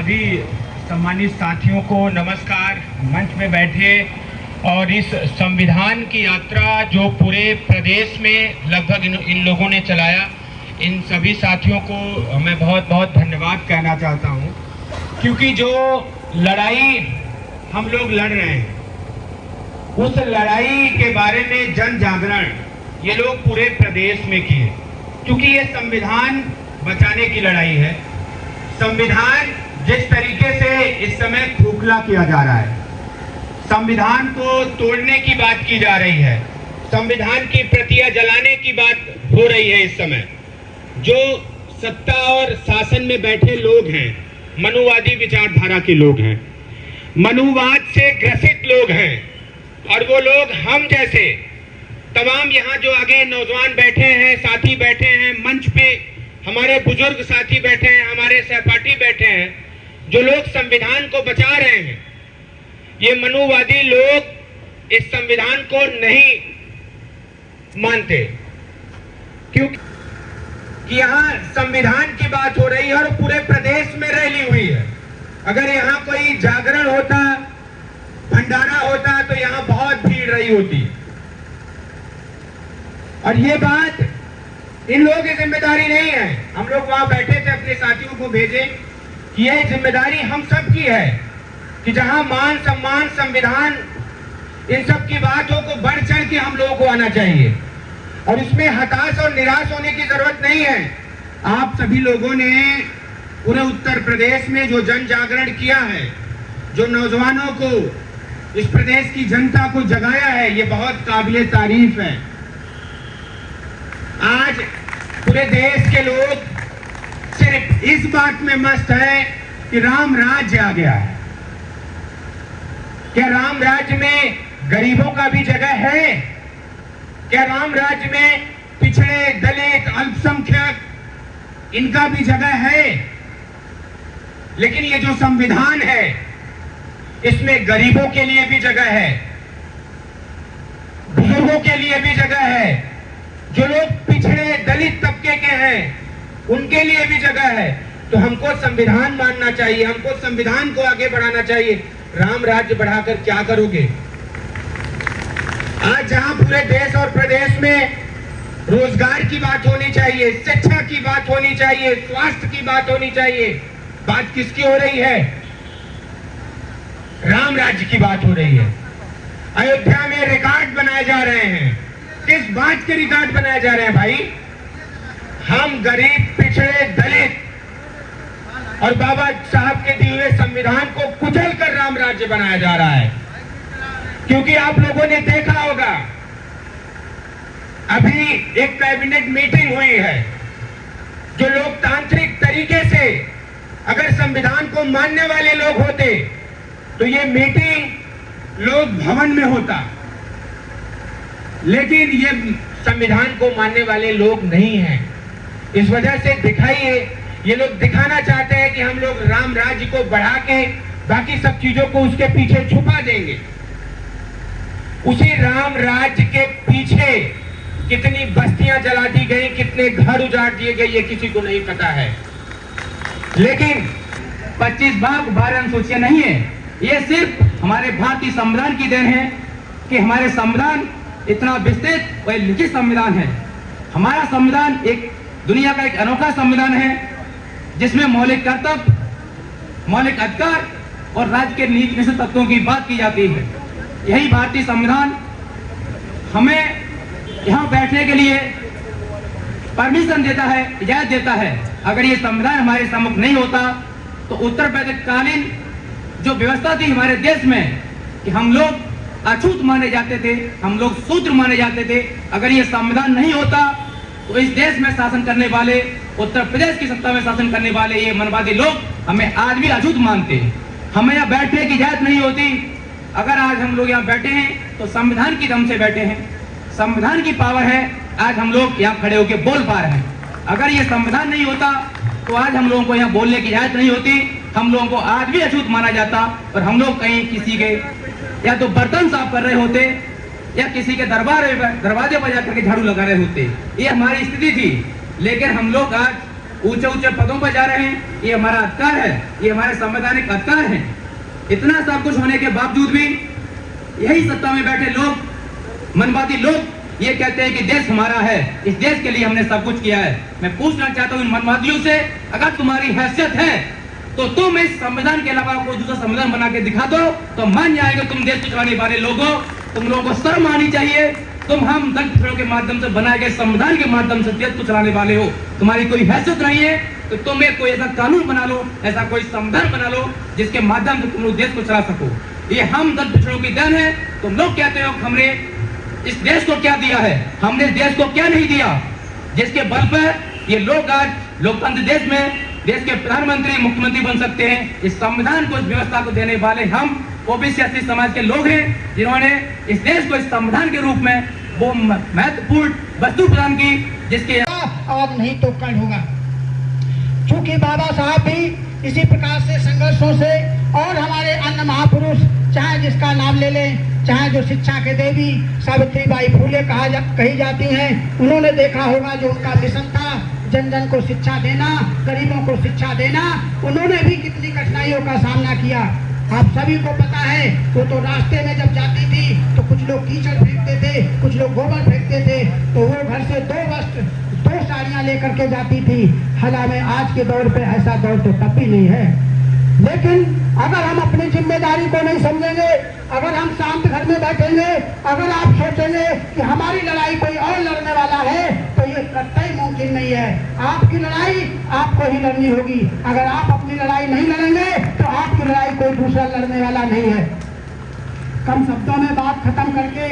सभी सम्मानित साथियों को नमस्कार। मंच में बैठे और इस संविधान की यात्रा जो पूरे प्रदेश में लगभग इन लोगों ने चलाया, इन सभी साथियों को मैं बहुत बहुत धन्यवाद कहना चाहता हूं, क्योंकि जो लड़ाई हम लोग लड़ रहे हैं उस लड़ाई के बारे में जन जागरण ये लोग पूरे प्रदेश में किए, क्योंकि ये संविधान बचाने की लड़ाई है। संविधान जिस तरीके से इस समय खोखला किया जा रहा है, संविधान को तोड़ने की बात की जा रही है, संविधान की प्रतियां जलाने की बात हो रही है। इस समय जो सत्ता और शासन में बैठे लोग हैं, मनुवादी विचारधारा के लोग हैं, मनुवाद से ग्रसित लोग हैं, और वो लोग हम जैसे तमाम यहाँ जो आगे नौजवान बैठे हैं, साथी बैठे हैं मंच पे, हमारे बुजुर्ग साथी बैठे हैं, हमारे सहपाठी बैठे हैं, जो लोग संविधान को बचा रहे हैं, ये मनुवादी लोग इस संविधान को नहीं मानते, क्योंकि यहाँ संविधान की बात हो रही है और पूरे प्रदेश में रैली हुई है। अगर यहाँ कोई जागरण होता, भंडारा होता, तो यहाँ बहुत भीड़ रही होती। और ये बात इन लोगों की जिम्मेदारी नहीं है। हम लोग वहां बैठे थे, अपने साथियों को भेजे कि यह जिम्मेदारी हम सब की है कि जहां मान सम्मान संविधान इन सब की बातों को बढ़ चढ़ के हम लोगों को आना चाहिए, और इसमें हताश और निराश होने की जरूरत नहीं है। आप सभी लोगों ने पूरे उत्तर प्रदेश में जो जन जागरण किया है, जो नौजवानों को, इस प्रदेश की जनता को जगाया है, ये बहुत काबिले तारीफ है। आज पूरे देश के लोग सिर्फ इस बात में मस्त है कि राम राज्य आ गया है। क्या राम राज्य में गरीबों का भी जगह है? क्या राम राज्य में पिछड़े, दलित, अल्पसंख्यक इनका भी जगह है? लेकिन ये जो संविधान है, इसमें गरीबों के लिए भी जगह है, बुजुर्गों के लिए भी जगह है, जो लोग पिछड़े दलित तबके के हैं उनके लिए भी जगह है। तो हमको संविधान मानना चाहिए, हमको संविधान को आगे बढ़ाना चाहिए। राम राज्य बढ़ाकर क्या करोगे? आज जहां पूरे देश और प्रदेश में रोजगार की बात होनी चाहिए, शिक्षा की बात होनी चाहिए, स्वास्थ्य की बात होनी चाहिए, बात किसकी हो रही है? राम राज्य की बात हो रही है। अयोध्या में रिकॉर्ड बनाए जा रहे हैं। किस बात के रिकॉर्ड बनाए जा रहे हैं भाई? हम गरीब, पिछड़े, दलित और बाबा साहब के दिए हुए संविधान को कुचल कर राम राज्य बनाया जा रहा है। क्योंकि आप लोगों ने देखा होगा, अभी एक कैबिनेट मीटिंग हुई है, जो लोकतांत्रिक तरीके से अगर संविधान को मानने वाले लोग होते तो ये मीटिंग लोक भवन में होता, लेकिन ये संविधान को मानने वाले लोग नहीं हैं। इस वजह से दिखाइए, ये लोग दिखाना चाहते हैं कि हम लोग राम राज्य को बढ़ा के बाकी सब चीजों को उसके पीछे छुपा देंगे। उसी राम राज्य के पीछे कितनी बस्तियां जला दी गई, कितने घर उजाड़ दिए गए, ये किसी को नहीं पता है। लेकिन 25 भाग 12 अनुसूचियां नहीं है, ये सिर्फ हमारे भारतीय संविधान की देन है कि हमारे संविधान इतना विस्तृत और लिखित संविधान है। हमारा संविधान एक दुनिया का एक अनोखा संविधान है, जिसमें मौलिक कर्तव्य, मौलिक अधिकार और राज्य के नीति तत्वों की बात की जाती है। यही भारतीय संविधान हमें यहाँ बैठने के लिए परमिशन देता है, इजाजत देता है। अगर ये संविधान हमारे सम्मुख नहीं होता तो उत्तर प्रदेशकालीन जो व्यवस्था थी हमारे देश में कि हम लोग अछूत माने जाते थे, हम लोग शूद्र माने जाते थे, अगर ये संविधान नहीं होता तो इस देश में शासन करने वाले, उत्तर प्रदेश की सत्ता में शासन करने वाले ये मनवादी लोग हमें आज भी अछूत मानते हैं। हमें यहाँ बैठने की इजाजत नहीं होती। अगर आज हम लोग यहाँ बैठे हैं तो संविधान की दम से बैठे हैं, संविधान की पावर है, आज हम लोग यहाँ खड़े होकर बोल पा रहे हैं। अगर ये संविधान नहीं होता तो आज हम लोगों को यहाँ बोलने की इजाजत नहीं होती, हम लोगों को आज भी अछूत माना जाता और हम लोग कहीं किसी के या तो बर्तन साफ कर रहे होते या किसी के दरवाजे पर जाकर के झाड़ू लगा रहे होते। ये हमारी स्थिति थी। लेकिन हम लोग आज ऊंचे ऊंचे पदों पर जा रहे हैं, ये हमारा अधिकार है, ये हमारे संवैधानिक अधिकार है। इतना सब कुछ होने के बावजूद भी यही सत्ता में बैठे लोग, मनवादी लोग ये कहते हैं कि देश हमारा है, इस देश के लिए हमने सब कुछ किया है। मैं पूछना चाहता हूँ इन मनवादियों से, अगर तुम्हारी हैसियत है तो तुम इस संविधान के अलावा कोई दूसरा संविधान बना के दिखा दो तो मान जाएगा तुम देश को चलाने वाले लोगों। तुम लोगों को शर्म आनी चाहिए। तुम हम दल पिछड़ों के माध्यम से बनाए गए संविधान के माध्यम से देश को चलाने वाले हो। तुम्हारी कोई हैसियत नहीं है तो तुम एक कोई ऐसा कानून बना लो, ऐसा कोई संविधान बना लो जिसके माध्यम से तुम लोग देश को चला सको। ये हम दल पिछड़ों की देन है। तुम लोग कहते हो हमने इस देश को क्या दिया है, हमने देश को क्या नहीं दिया, जिसके बल पर ये लोग आज लोकतंत्र देश में देश के प्रधानमंत्री मुख्यमंत्री बन सकते हैं। इस संविधान को, इस व्यवस्था को देने वाले हम ओबीसी एससी समाज के लोग हैं, जिन्होंने इस देश को इस संविधान के रूप में वो महत्वपूर्ण वस्तु प्रदान की जिसके आज नहीं तो कल होगा। क्योंकि बाबा साहब भी इसी प्रकार से संघर्षों से, और हमारे अन्य महापुरुष चाहे जिसका नाम ले लें, चाहे जो शिक्षा के देवी सावित्रीबाई फुले कही जाती हैं, उन्होंने देखा होगा जो उनका मिशन था जन जन को शिक्षा देना, गरीबों को शिक्षा देना, उन्होंने भी कितनी कठिनाइयों का सामना किया। आप सभी को पता है वो तो रास्ते में जब जाती थी तो कुछ लोग कीचड़ फेंकते थे, कुछ लोग गोबर फेंकते थे, तो वो घर से 2 वस्त्र 2 साड़ियाँ लेकर के जाती थी। हालांकि आज के दौर पे ऐसा दौर तो तब भी नहीं है। लेकिन अगर हम अपनी जिम्मेदारी को नहीं समझेंगे, अगर हम शांत घर में बैठेंगे, अगर आप सोचेंगे कि हमारी लड़ाई कोई और लड़ने वाला है, तो ये कतई मुमकिन नहीं है। आपकी लड़ाई आपको ही लड़नी होगी। अगर आप अपनी लड़ाई नहीं लड़ेंगे तो आपकी लड़ाई कोई दूसरा लड़ने वाला नहीं है। कम शब्दों में बात खत्म करके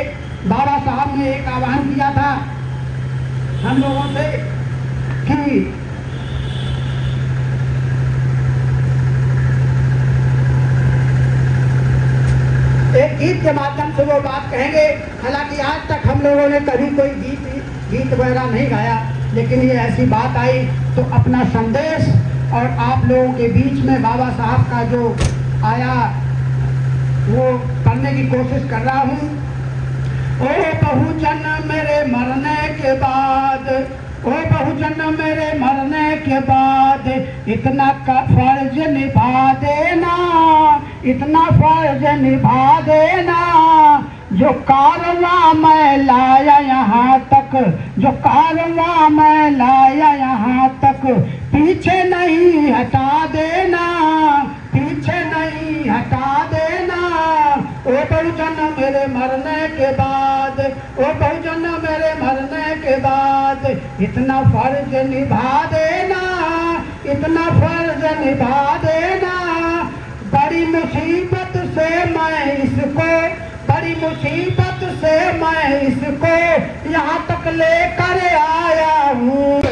बाबा साहब ने एक आह्वान किया था हम लोगों से कि एक गीत के माध्यम से वो बात कहेंगे। हालांकि आज तक हम लोगों ने कभी कोई गीत वगैरह नहीं गाया, लेकिन ये ऐसी बात आई तो अपना संदेश और आप लोगों के बीच में बाबा साहब का जो आया वो करने की कोशिश कर रहा हूँ। ओ बहुजन मेरे मरने के बाद, ओ बहुजन मेरे मरने के बाद इतना फर्ज निभा देना, इतना फर्ज निभा देना, जो कारवां मैं लाया यहाँ तक, जो कारवां मैं लाया यहाँ तक, पीछे नहीं हटा देना, पीछे नहीं हटा देना। ओ बहुजन मेरे मरने के बाद, ओ बहुजन मेरे मरने के बाद इतना फर्ज निभा देना, इतना फर्ज निभा देना। बड़ी मुसीबत से मैं इसको, बड़ी मुसीबत से मैं इसको यहाँ तक लेकर आया हूँ।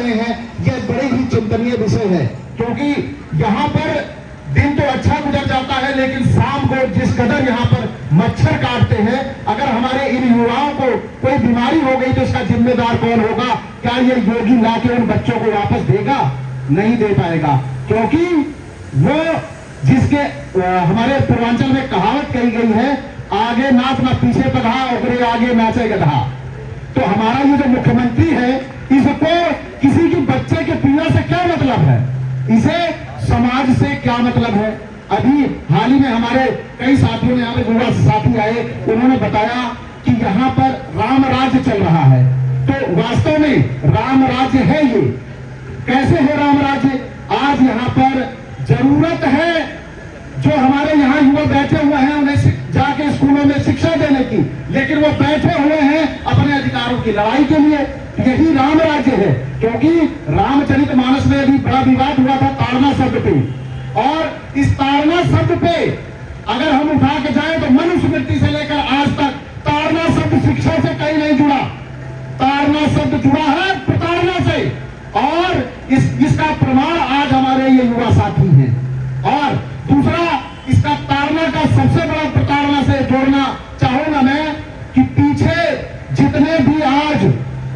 ये बड़े ही चिंतनीय विषय है, क्योंकि यहाँ पर दिन तो अच्छा गुजर जाता है, लेकिन शाम को जिस कदर यहाँ पर मच्छर काटते हैं, अगर हमारे इन युवाओं को कोई बीमारी हो गई तो इसका जिम्मेदार कौन होगा? क्या ये योगी लाके उन बच्चों को वापस देगा? नहीं दे पाएगा, क्योंकि वो जिसके हमारे पूर्वांचल में कहावत कही गई है, आगे नाच ना पीछे पधा, ओकरे आगे नाचे गधा। तो हमारा ये जो मुख्यमंत्री है, इसको किसी की बच्चे के पीड़ा से क्या मतलब है, इसे समाज से क्या मतलब है? अभी हाल ही में हमारे कई साथियों ने, यहाँ पे युवा साथी आए, उन्होंने बताया कि यहाँ पर राम राज्य चल रहा है। तो वास्तव में राम राज्य है ये? कैसे है राम राज्य? आज यहाँ पर जरूरत है जो हमारे यहाँ युवा बैठे हुए हैं उन्हें जाके स्कूलों में शिक्षा देने की, लेकिन वो बैठे हुए हैं अपने अधिकारों की लड़ाई के लिए। यही राम राज्य है, क्योंकि रामचरितमानस में भी बड़ा विवाद हुआ था ताड़ना शब्द पे, और इस ताड़ना शब्द पे अगर हम उठा के जाए तो मनुस्मृति से लेकर आज तक ताड़ना शब्द शिक्षा से कहीं नहीं जुड़ा। ताड़ना शब्द जुड़ा है प्रताड़ना से, और इसका प्रमाण आज हमारे ये युवा साथी हैं। और दूसरा, इसका ताड़ना का सबसे बड़ा प्रताड़ना से जोड़ना चाहूंगा मैं कि पीछे जितने भी आज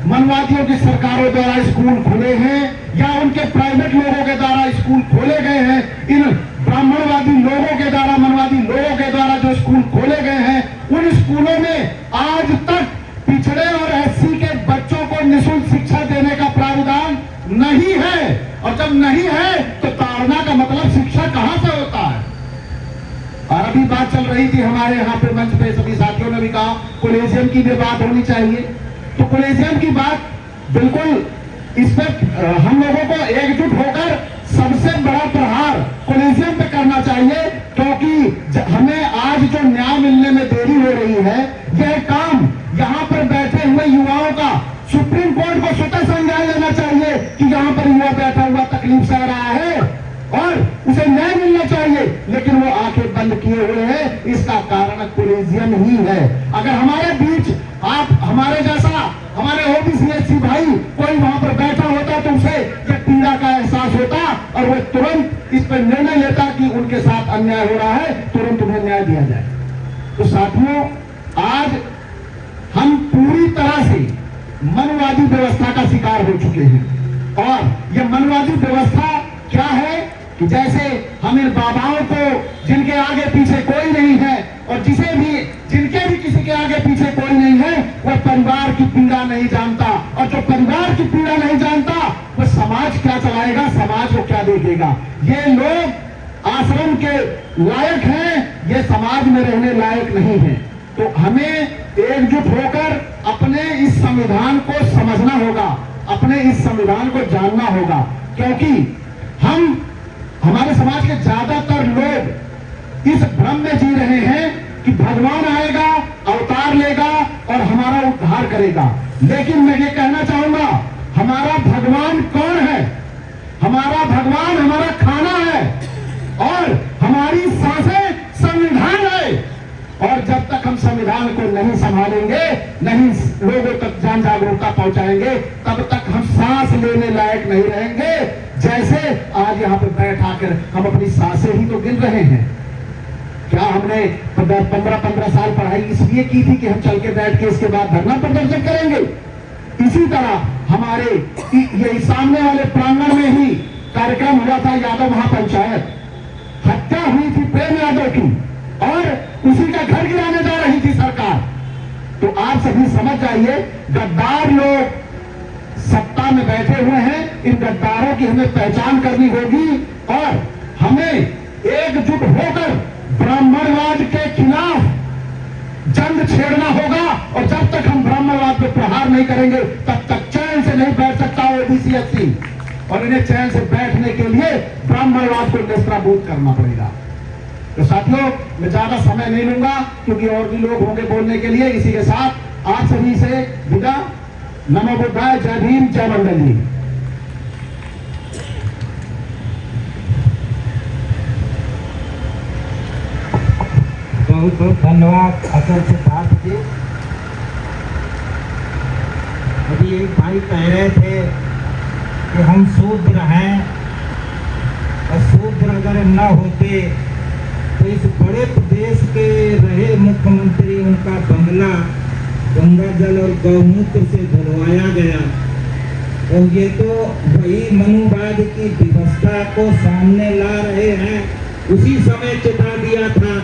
मनवादियों की सरकारों द्वारा स्कूल खुले हैं या उनके प्राइवेट लोगों के द्वारा स्कूल खोले गए हैं, इन ब्राह्मणवादी लोगों के द्वारा, मनवादी लोगों के द्वारा जो स्कूल खोले गए हैं, उन स्कूलों में आज तक पिछड़े और एससी के बच्चों को निःशुल्क शिक्षा देने का प्रावधान नहीं है, और जब नहीं है तो ताड़ना का मतलब शिक्षा कहां से होता है। और अभी बात चल रही थी हमारे यहाँ पे मंच पे, सभी साथियों ने भी कहा कॉलेजियम की भी बात होनी चाहिए। तो कॉलेजियम की बात बिल्कुल, इस पर हम लोगों को एकजुट होकर सबसे बड़ा प्रहार कॉलेजियम पे करना चाहिए, क्योंकि हमें आज जो न्याय मिलने में देरी हो रही है, यह काम यहाँ पर बैठे हुए युवाओं का सुप्रीम कोर्ट को स्वतः संज्ञान लेना चाहिए कि यहाँ पर युवा बैठा हुआ तकलीफ सह रहा है और उसे न्याय मिलना चाहिए, लेकिन वो आंखें बंद किए हुए हैं। इसका कारण कॉलेजियम ही है। अगर हमारे बीच आप हमारे जैसा हमारे ओबीसी एससी भाई कोई वहां पर बैठा होता तो उसे ये पीड़ा का एहसास होता और वो तुरंत इस पर निर्णय लेता कि उनके साथ अन्याय हो रहा है, तुरंत उन्हें न्याय दिया जाए। तो साथियों, आज हम पूरी तरह से मनवादी व्यवस्था का शिकार हो चुके हैं। और यह मनवादी व्यवस्था क्या है कि जैसे हम इन बाबाओं को, जिनके आगे पीछे कोई नहीं है और जिनके भी किसी के आगे पीछे कोई नहीं है, वह परिवार की पीड़ा नहीं जानता, और जो परिवार की पीड़ा नहीं जानता वह समाज क्या चलाएगा, समाज को क्या देखेगा। ये लोग आश्रम के लायक हैं, ये समाज में रहने लायक नहीं है। तो हमें एकजुट होकर अपने इस संविधान को समझना होगा, अपने इस संविधान को जानना होगा, क्योंकि हमारे समाज के ज्यादातर लोग इस भ्रम में जी रहे हैं कि भगवान आएगा, अवतार लेगा और हमारा उद्धार करेगा। लेकिन मैं ये कहना चाहूंगा, हमारा भगवान कौन है? हमारा भगवान हमारा खाना है और हमारी सांसें संविधान है। और जब तक हम संविधान को नहीं संभालेंगे, नहीं लोगों तक जन जागरूकता पहुंचाएंगे, तब तक हम सांस लेने लायक नहीं रहेंगे। जैसे आज यहाँ पे बैठा कर हम अपनी सांसें ही तो गिन रहे हैं। क्या हमने 15 साल पढ़ाई इसलिए की थी कि हम चल के बैठ के इसके बाद धरना प्रदर्शन करेंगे? इसी तरह हमारे ये सामने वाले प्रांगण में ही कार्यक्रम हुआ था यादव महापंचायत, हत्या हुई थी प्रेम यादव की और उसी का घर गिराने जा रही थी सरकार। तो आप सभी समझ जाइए, गद्दार लोग सत्ता में बैठे हुए हैं। इन गद्दारों की हमें पहचान करनी होगी और हमें एकजुट होकर ब्राह्मणवाद के खिलाफ जंग छेड़ना होगा। और जब तक हम ब्राह्मणवाद पे प्रहार नहीं करेंगे, तब तक चैन से नहीं बैठ सकता ओबीसी एससी, और इन्हें चैन से बैठने के लिए ब्राह्मणवाद को नेस्तनाबूद करना पड़ेगा। तो साथियों, मैं ज्यादा समय नहीं लूंगा क्योंकि और भी लोग होंगे बोलने के लिए। इसी के साथ आप सभी से विदा। नमो बुद्धाय, जय भीम, जय मंडल जी। बहुत बहुत धन्यवाद असल सिद्धार्थ जी। अभी एक भाई कह रहे थे कि हम शूद्र हैं, और शूद्र अगर न होते तो इस बड़े प्रदेश के रहे मुख्यमंत्री, उनका बंगला गंगा जल और गौमूत्र से धुलवाया गया। और ये तो वही मनुवाद की व्यवस्था को सामने ला रहे हैं। उसी समय चिता दिया था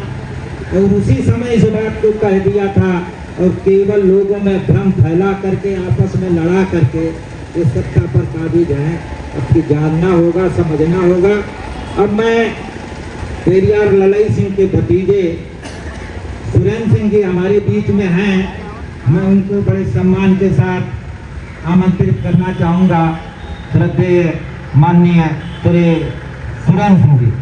और उसी समय इस बात को कह दिया था, और केवल लोगों में भ्रम फैला करके, आपस में लड़ा करके इस सत्ता पर काबिज हैं। अब की जानना होगा, समझना होगा। अब मैं पेरियार ललई सिंह के भतीजे सुरेंद्र सिंह जी हमारे बीच में हैं, मैं उनको बड़े सम्मान के साथ आमंत्रित करना चाहूँगा। श्रद्धेय माननीय सुरेंद्र सिंह जी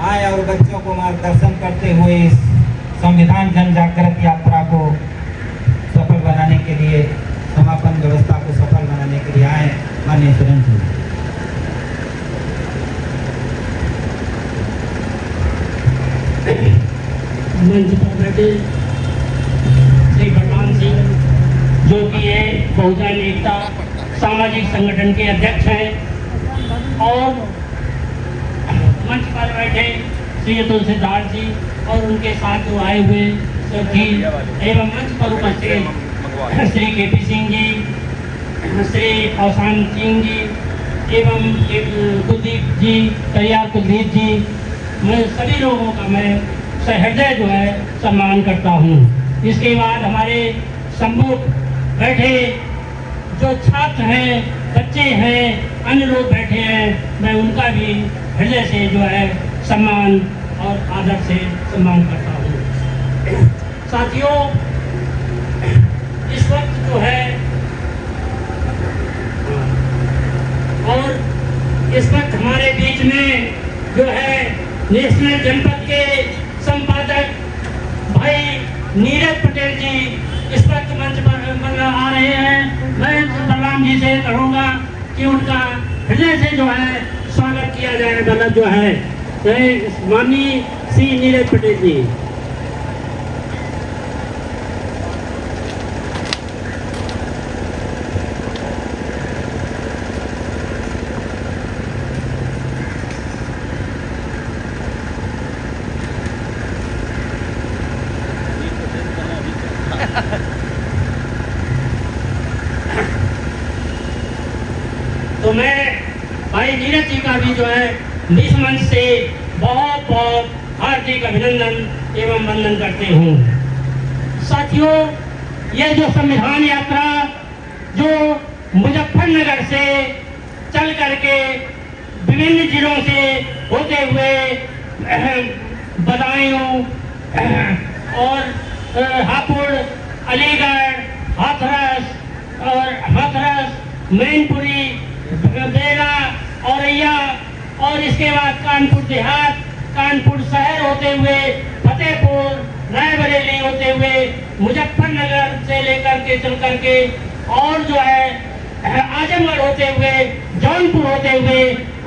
आए और बच्चों को मार्गदर्शन करते हुए इस संविधान जन जागृत यात्रा को सफल बनाने के लिए, समापन व्यवस्था को सफल बनाने के लिए आए। माननीय सुरेंद्र सिंह मंच पर बैठे श्री भगवान सिंह, जो कि ये बहुजन एकता सामाजिक संगठन के अध्यक्ष हैं, और मंच पर बैठे श्री तुलसीदास जी और उनके साथ जो आए हुए सभी, एवं मंच पर उपस्थित श्री केपी सिंह जी, श्री अवसान सिंह जी एवं कुलदीप जी, करियार कुलदीप जी, मैं सभी लोगों का मैं सहृदय जो है सम्मान करता हूँ। इसके बाद हमारे सम्मुख बैठे जो छात्र हैं, बच्चे हैं, अन्य लोग बैठे हैं, मैं उनका भी हृदय से जो है सम्मान और आदर से सम्मान करता हूँ। साथियों, इस वक्त जो है और इस वक्त हमारे बीच में जो है नेशनल जनपद के संपादक भाई नीरज पटेल जी इस वक्त मंच पर आ रहे हैं। मैं बलराम जी से कहूँगा कि उनका हृदय से जो है स्वागत किया जाए। मतलब जो है माननीय श्री नीरज पटेल जी। तो मैं भाई नीरज जी का भी जो है इस मंच से बहुत बहुत हार्दिक अभिनंदन एवं वंदन करते हूँ। साथियों, ये जो संविधान यात्रा जो मुजफ्फरनगर से चल करके विभिन्न जिलों से होते हुए बदायूं और हापुड़, अलीगढ़, हाथरस, मैनपुरी, बेला, औरैया और इसके बाद कानपुर देहात, कानपुर शहर होते हुए फतेहपुर, रायबरेली होते हुए मुजफ्फरनगर से लेकर के चल करके और जो है आजमगढ़ होते हुए जौनपुर होते हुए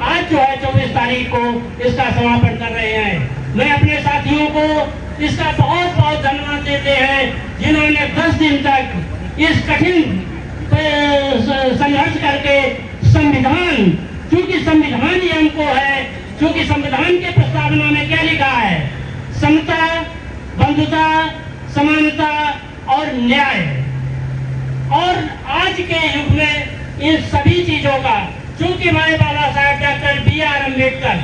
आज जो है 24 तारीख को इसका समापन कर रहे हैं। मैं अपने साथियों को इसका बहुत बहुत धन्यवाद देते हैं जिन्होंने 10 दिन तक इस कठिन संघर्ष करके संविधान, क्योंकि संविधान ही हमको है, क्योंकि संविधान के प्रस्तावना में क्या लिखा है? समता, बंधुता, समानता और न्याय। और आज के युग में इन सभी चीजों का, चूंकि हमारे बाबा साहब डॉक्टर B.R. अम्बेडकर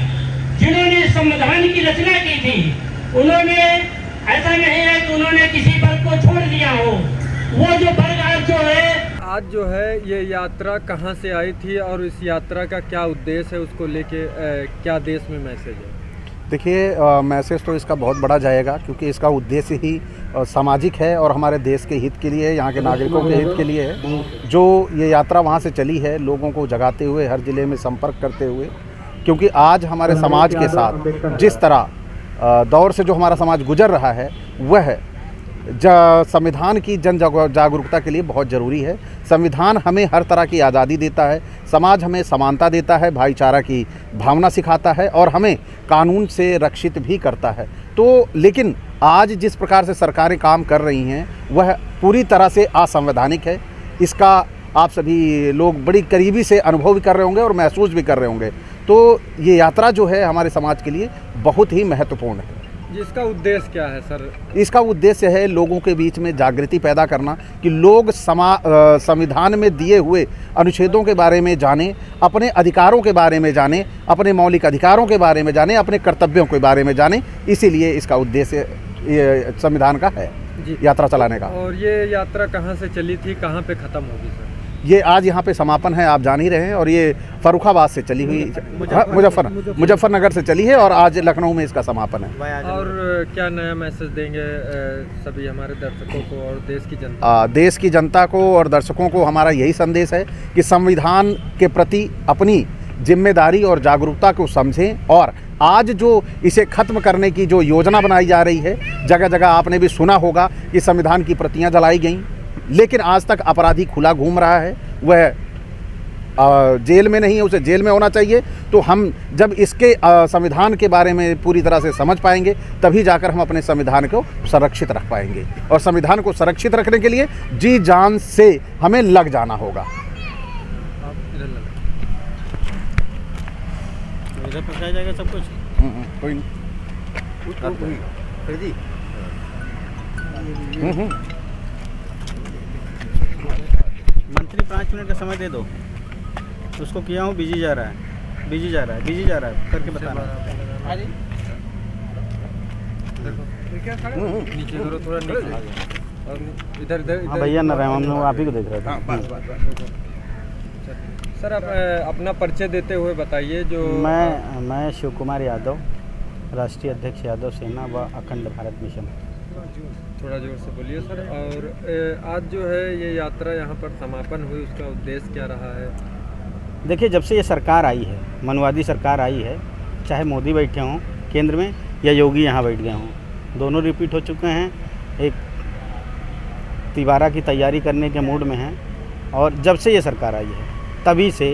जिन्होंने संविधान की रचना की थी, उन्होंने ऐसा नहीं है कि उन्होंने किसी वर्ग को छोड़ दिया हो। वो जो वर्ग आज जो है, आज जो है ये यात्रा कहाँ से आई थी और इस यात्रा का क्या उद्देश्य है, उसको लेके क्या देश में मैसेज है? देखिए, मैसेज तो इसका बहुत बड़ा जाएगा क्योंकि इसका उद्देश्य ही सामाजिक है और हमारे देश के हित के लिए, यहाँ के नागरिकों के हित के लिए है। जो ये यात्रा वहाँ से चली है, लोगों को जगाते हुए, हर ज़िले में संपर्क करते हुए, क्योंकि आज हमारे समाज के साथ जिस तरह दौर से जो हमारा समाज गुजर रहा है, वह संविधान की जन जागरूकता के लिए बहुत ज़रूरी है। संविधान हमें हर तरह की आज़ादी देता है, समाज हमें समानता देता है, भाईचारा की भावना सिखाता है और हमें कानून से रक्षित भी करता है। तो लेकिन आज जिस प्रकार से सरकारें काम कर रही हैं वह पूरी तरह से असंवैधानिक है। इसका आप सभी लोग बड़ी करीबी से अनुभव भी कर रहे होंगे और महसूस भी कर रहे होंगे। तो ये यात्रा जो है हमारे समाज के लिए बहुत ही महत्वपूर्ण है। इसका उद्देश्य क्या है सर? इसका उद्देश्य है लोगों के बीच में जागृति पैदा करना कि लोग संविधान में दिए हुए अनुच्छेदों के बारे में जानें, अपने अधिकारों के बारे में जानें, अपने मौलिक अधिकारों के बारे में जानें, अपने कर्तव्यों के बारे में जानें। इसीलिए इसका उद्देश्य ये संविधान का है यात्रा चलाने का। और ये यात्रा कहाँ से चली थी, कहाँ पे ख़त्म होगी सर? ये आज यहाँ पे समापन है, आप जान ही रहे हैं, और ये फर्रुखाबाद से चली हुई, मुजफ्फरनगर से चली है और आज लखनऊ में इसका समापन है। और क्या नया मैसेज देंगे सभी हमारे दर्शकों को और देश की जनता? देश की जनता को और दर्शकों को हमारा यही संदेश है कि संविधान के प्रति अपनी जिम्मेदारी और जागरूकता को समझें। और आज जो इसे खत्म करने की जो योजना बनाई जा रही है, जगह जगह आपने भी सुना होगा कि संविधान की प्रतियां जलाई गईं, लेकिन आज तक अपराधी खुला घूम रहा है, वह जेल में नहीं है, उसे जेल में होना चाहिए। तो हम जब इसके संविधान के बारे में पूरी तरह से समझ पाएंगे, तभी जाकर हम अपने संविधान को संरक्षित रख पाएंगे। और संविधान को संरक्षित रखने के लिए जी जान से हमें लग जाना होगा। इधर पहुंचाया जाएगा सब कुछ? कोई नहीं। मंथली 5 मिनट का समय दे दो उसको। किया हूँ, बिजी जा रहा है करके बताना। नीचे करो, थोड़ा नीचे। और इधर इधर हाँ भैया न रहे, हम लोग आप ही को देख रहे थे। हाँ, बस। सर आप अपना परिचय देते हुए बताइए। जो मैं शिव कुमार यादव, राष्ट्रीय अध्यक्ष यादव सेना व अखंड भारत मिशन। थोड़ा जोर से बोलिए सर। और आज जो है ये यात्रा यहाँ पर समापन हुई, उसका उद्देश्य क्या रहा है? देखिए, जब से ये सरकार आई है, मनुवादी सरकार आई है, चाहे मोदी बैठे हों केंद्र में या योगी यहाँ बैठ गए हों, दोनों रिपीट हो चुके हैं। एक तिबारा की तैयारी करने के मूड में हैं। और जब से ये सरकार आई है तभी से,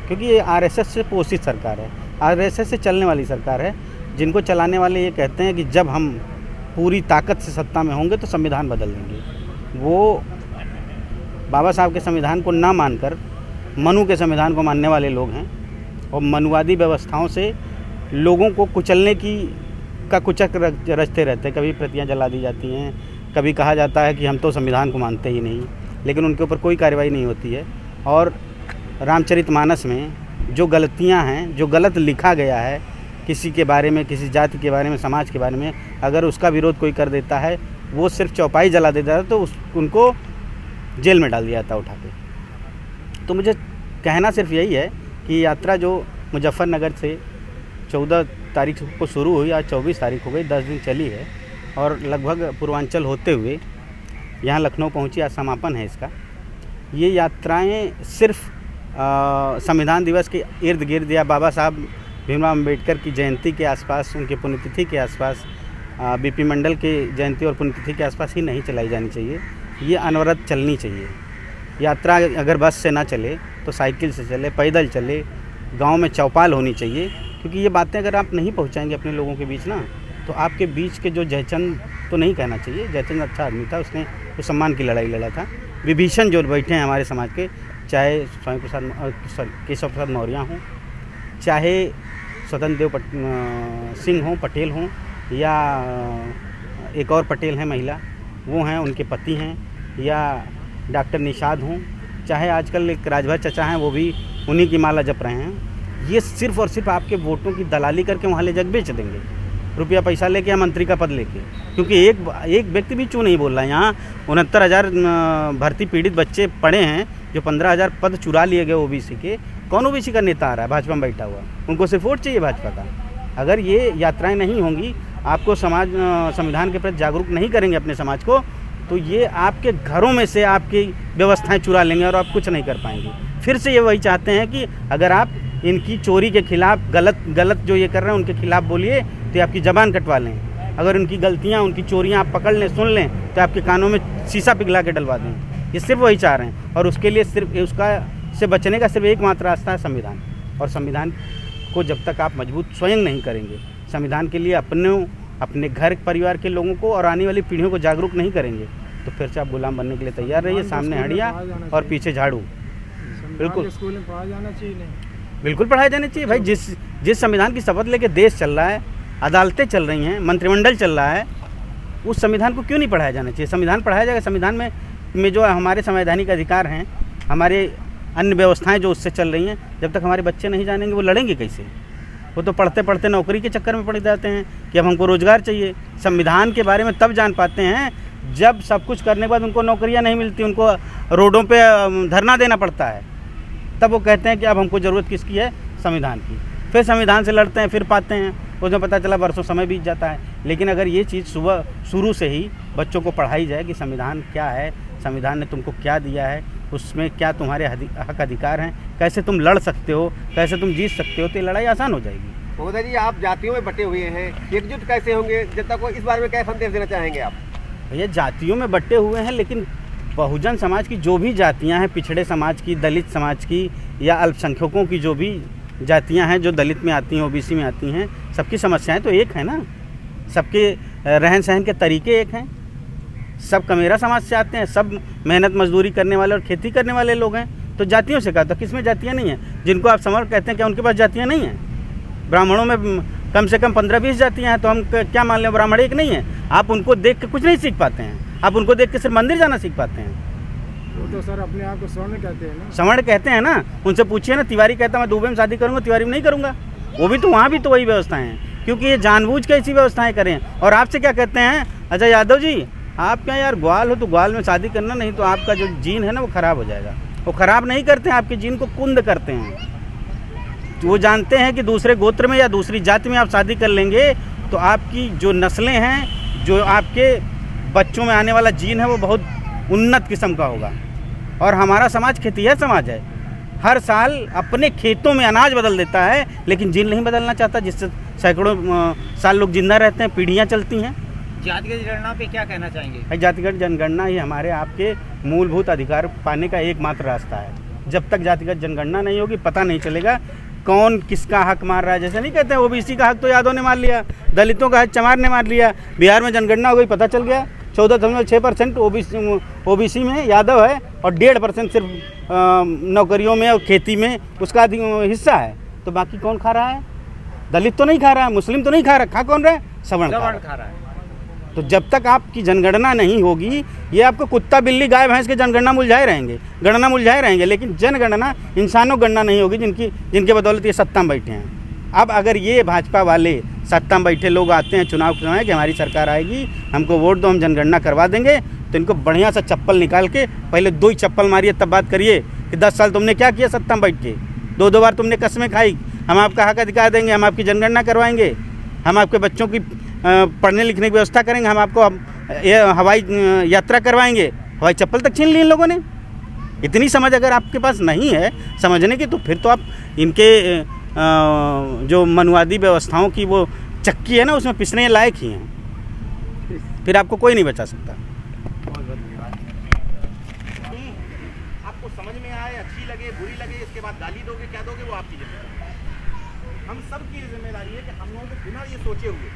क्योंकि ये आरएसएस से पोषित सरकार है, आरएसएस से चलने वाली सरकार है, जिनको चलाने वाले ये कहते हैं कि जब हम पूरी ताकत से सत्ता में होंगे तो संविधान बदल देंगे। वो बाबा साहब के संविधान को ना मानकर मनु के संविधान को मानने वाले लोग हैं और मनुवादी व्यवस्थाओं से लोगों को कुचलने का कुचक रचते रहते हैं। कभी प्रतियां जला दी जाती हैं, कभी कहा जाता है कि हम तो संविधान को मानते ही नहीं, लेकिन उनके ऊपर कोई कार्रवाई नहीं होती है। और रामचरितमानस में जो गलतियां हैं, जो गलत लिखा गया है किसी के बारे में, किसी जाति के बारे में, समाज के बारे में, अगर उसका विरोध कोई कर देता है, वो सिर्फ चौपाई जला देता है तो उनको जेल में डाल दिया जाता उठा के। तो मुझे कहना सिर्फ यही है कि यात्रा जो मुजफ्फरनगर से 14 तारीख को शुरू हुई, आज 24 तारीख हो गई, 10 दिन चली है और लगभग पूर्वांचल होते हुए यहाँ लखनऊ पहुँची, आज समापन है इसका। ये यात्राएं सिर्फ संविधान दिवस के इर्द गिर्द या बाबा साहब भीमराव अम्बेडकर की जयंती के आसपास, उनके पुण्यतिथि के आसपास, बीपी मंडल के जयंती और पुण्यतिथि के आसपास ही नहीं चलाई जानी चाहिए। ये अनवरत चलनी चाहिए। यात्रा अगर बस से ना चले तो साइकिल से चले, पैदल चले, गांव में चौपाल होनी चाहिए। क्योंकि ये बातें अगर आप नहीं पहुंचाएंगे अपने लोगों के बीच ना, तो आपके बीच के जो जयचंद तो नहीं कहना चाहिए, जयचंद अच्छा आदमी था, उसने तो सम्मान की लड़ाई लड़ा था। विभीषण जो बैठे हैं हमारे समाज के, चाहे केशव प्रसाद मौर्य हों, चाहे स्वतंत्र देव सिंह हों, पटेल हों, या एक और पटेल हैं महिला, वो हैं, उनके पति हैं, या डॉक्टर निषाद हों, चाहे आजकल एक राजभर चचा हैं, वो भी उन्हीं की माला जप रहे हैं। ये सिर्फ़ और सिर्फ आपके वोटों की दलाली करके वहाँ ले जाकर बेच देंगे, रुपया पैसा लेके या मंत्री का पद लेके। क्योंकि एक व्यक्ति भी चू नहीं बोल रहा है। यहाँ 69,000 भर्ती पीड़ित बच्चे पड़े हैं, जो 15,000 पद चुरा लिए गए ओबीसी के। कौन ओबीसी का नेता आ रहा है भाजपा में बैठा हुआ? उनको सिर्फ वोट चाहिए भाजपा का। अगर ये यात्राएं नहीं होंगी, आपको संविधान के प्रति जागरूक नहीं करेंगे अपने समाज को, तो ये आपके घरों में से आपकी व्यवस्थाएं चुरा लेंगे और आप कुछ नहीं कर पाएंगे। फिर से ये वही चाहते हैं कि अगर आप इनकी चोरी के खिलाफ, गलत जो ये कर रहे हैं उनके खिलाफ बोलिए तो आपकी ज़बान कटवा लें। अगर उनकी गलतियां, उनकी चोरियां आप पकड़ लें, सुन लें, तो आपके कानों में शीशा पिघला के डलवा दें। ये सिर्फ वही चाह रहे हैं। और उसके लिए सिर्फ उसका से बचने का सिर्फ एकमात्र रास्ता है संविधान। और संविधान को जब तक आप मजबूत स्वयं नहीं करेंगे, संविधान के लिए अपने घर परिवार के लोगों को और आने वाली पीढ़ियों को जागरूक नहीं करेंगे, तो फिर से आप गुलाम बनने के लिए तैयार रहिए। सामने हड़िया और पीछे झाड़ू। बिल्कुल स्कूल में पढ़ाया जाना चाहिए। बिल्कुल पढ़ाया जाना चाहिए भाई। जिस संविधान की शपथ लेके देश चल रहा है, अदालतें चल रही हैं, मंत्रिमंडल चल रहा है, उस संविधान को क्यों नहीं पढ़ाया जाना चाहिए? संविधान पढ़ाया जाएगा। संविधान में जो हमारे संवैधानिक अधिकार हैं, हमारे अन्य व्यवस्थाएं जो उससे चल रही हैं, जब तक हमारे बच्चे नहीं जानेंगे वो लड़ेंगे कैसे? वो तो पढ़ते पढ़ते नौकरी के चक्कर में पड़ जाते हैं कि अब हमको रोज़गार चाहिए। संविधान के बारे में तब जान पाते हैं जब सब कुछ करने के बाद उनको नौकरियां नहीं मिलती, उनको रोडों पे धरना देना पड़ता है। तब वो कहते हैं कि अब हमको ज़रूरत किसकी है? संविधान की। फिर संविधान से लड़ते हैं, फिर पाते हैं, उसमें पता चला वर्षों समय बीत जाता है। लेकिन अगर ये चीज़ शुरू से ही बच्चों को पढ़ाई जाए कि संविधान क्या है, संविधान ने तुमको क्या दिया है, उसमें क्या तुम्हारे हक अधिकार हैं, कैसे तुम लड़ सकते हो, कैसे तुम जीत सकते हो, तो ये लड़ाई आसान हो जाएगी। महोदय जी, आप जातियों में बटे हुए हैं, एकजुट कैसे होंगे? जनता को इस बारे में क्या संदेश देना चाहेंगे आप? भैया, जातियों में बटे हुए हैं, लेकिन बहुजन समाज की जो भी जातियां हैं, पिछड़े समाज की, दलित समाज की, या अल्पसंख्यकों की जो भी जातियां हैं जो दलित में आती हैं, ओबीसी में आती हैं, सबकी समस्याएं तो एक है ना। सबके रहन सहन के तरीके एक हैं। सब कमेरा समाज से आते हैं, सब मेहनत मजदूरी करने वाले और खेती करने वाले लोग हैं। तो जातियों से कहा तो किसमें जातियाँ नहीं हैं? जिनको आप समर कहते हैं, क्या उनके पास जातियाँ नहीं हैं? ब्राह्मणों में कम से कम 15-20 जातियाँ हैं, तो हम क्या मान लें ब्राह्मण एक नहीं है? आप उनको देख के कुछ नहीं सीख पाते हैं, आप उनको देख के सिर्फ मंदिर जाना सीख पाते हैं। वो तो सर अपने आप को स्वर्ण कहते हैं ना। स्वर्ण कहते हैं ना, उनसे पूछिए ना। तिवारी कहता मैं दुबई में शादी करूँगा, तिवारी में नहीं करूँगा। वो भी तो वहाँ भी तो वही व्यवस्थाएं हैं, क्योंकि ये जानबूझ के ऐसी व्यवस्थाएं करें। और आपसे क्या कहते हैं, अच्छा यादव जी आप क्या यार ग्वाल हो तो ग्वाल में शादी करना, नहीं तो आपका जो जीन है ना वो ख़राब हो जाएगा। वो ख़राब नहीं करते हैं, आपके जीन को कुंद करते हैं। तो वो जानते हैं कि दूसरे गोत्र में या दूसरी जाति में आप शादी कर लेंगे तो आपकी जो नस्लें हैं, जो आपके बच्चों में आने वाला जीन है वो बहुत उन्नत किस्म का होगा। और हमारा समाज खेतिया समाज है, हर साल अपने खेतों में अनाज बदल देता है लेकिन जीन नहीं बदलना चाहता, जिससे सैकड़ों साल लोग जिंदा रहते हैं, पीढ़ियाँ चलती हैं। जातिगत जनगणना पे क्या कहना चाहेंगे? जातिगत जनगणना ही हमारे आपके मूलभूत अधिकार पाने का एकमात्र रास्ता है। जब तक जातिगत जनगणना नहीं होगी पता नहीं चलेगा कौन किसका हक मार रहा है। जैसे नहीं कहते ओबीसी का हक तो यादव ने मार लिया, दलितों का हक चमार ने मार लिया। बिहार में जनगणना हो गई, पता चल गया 14.6% ओबीसी में यादव है और 1.5% सिर्फ नौकरियों में और खेती में उसका हिस्सा है। तो बाकी कौन खा रहा है? दलित तो नहीं खा रहा है, मुस्लिम तो नहीं खा रहा, खा कौन रहा है? सवर्ण खा रहा है। तो जब तक आपकी जनगणना नहीं होगी, ये आपको कुत्ता बिल्ली गाय भैंस के जनगणना मुलझाए रहेंगे, गणना मुलझाए रहेंगे, लेकिन जनगणना इंसानों गणना नहीं होगी जिनके बदौलत ये सत्ता में बैठे हैं। अब अगर ये भाजपा वाले सत्ता में बैठे लोग आते हैं चुनाव के समय कि हमारी सरकार आएगी, हमको वोट दो, हम जनगणना करवा देंगे, तो इनको बढ़िया सा चप्पल निकाल के पहले 2 ही चप्पल मारिए, तब बात करिए कि 10 साल तुमने क्या किया सत्ता में बैठ के। 2 बार तुमने कस्में खाई, हम आपका हक अधिकार देंगे, हम आपकी जनगणना करवाएंगे, हम आपके बच्चों की पढ़ने लिखने की व्यवस्था करेंगे, हम आपको हवाई यात्रा करवाएंगे। हवाई चप्पल तक छीन ली इन लोगों ने। इतनी समझ अगर आपके पास नहीं है समझने की, तो फिर तो आप इनके जो मनुवादी व्यवस्थाओं की वो चक्की है ना, उसमें पिसने लायक ही हैं। फिर आपको कोई नहीं बचा सकता। आपको समझ में आए, अच्छी लगे, बुरी लगे, इसके बाद गाली दोगे, क्या दोगे, वो आपकी जिम्मेदारी। हम सब की जिम्मेदारी है कि हम लोगों को बिना ये सोचे हुए,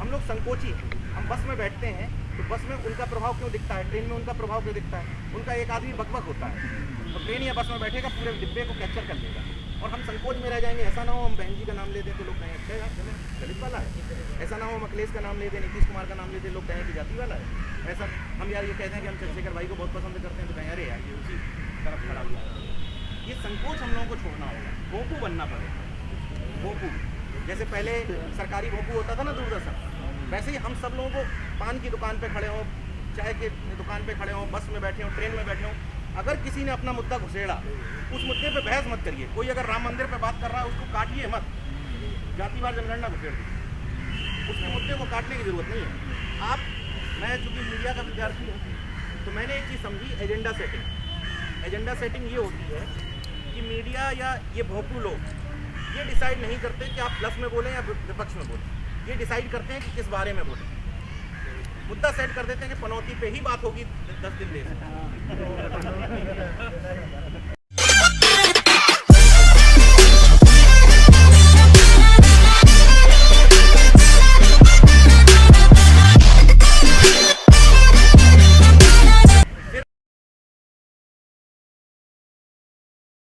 हम लोग संकोची हैं। हम बस में बैठते हैं तो बस में उनका प्रभाव क्यों दिखता है, ट्रेन में उनका प्रभाव क्यों दिखता है? उनका एक आदमी बकबक होता है तो ट्रेन या बस में बैठेगा, पूरे डिब्बे को कैप्चर कर लेगा और हम संकोच में रह जाएंगे। ऐसा ना हो हम बहन जी का नाम ले दें तो लोग कहें अच्छा यार दलित वाला है, ऐसा ना हो हम अखिलेश का नाम ले दें, नीतीश कुमार का नाम ले दें, लोग कहें कि जाति वाला है। ऐसा हम यार ये कहते हैं कि हम चंद्रशेखर भाई को बहुत पसंद करते हैं तो कहें अरे यार ये उसी तरफ खड़ा हुआ है। ये संकोच हम लोगों को छोड़ना होगा, भोंपू बनना पड़ेगा। भोंपू जैसे पहले सरकारी भोंपू होता था ना दूरदर्शन, वैसे ही हम सब लोगों को पान की दुकान पे खड़े हों, चाय की दुकान पे खड़े हों, बस में बैठे हों, ट्रेन में बैठे हों, अगर किसी ने अपना मुद्दा घुसेड़ा उस मुद्दे पे बहस मत करिए। कोई अगर राम मंदिर पे बात कर रहा है उसको काटिए मत, जातिवार जनगणना घुसेड़ दीजिए, उसके मुद्दे को काटने की जरूरत नहीं है। आप, मैं चूँकि मीडिया का विद्यार्थी हूँ तो मैंने एक चीज़ समझी, एजेंडा सेटिंग। एजेंडा सेटिंग ये होती है कि मीडिया या ये भोंपू लोग ये डिसाइड नहीं करते कि आप प्लस में बोलें या विपक्ष में बोलें, ये डिसाइड करते हैं कि किस बारे में बोलें। मुद्दा सेट कर देते हैं कि पनौती पे ही बात होगी 10 दिन देर।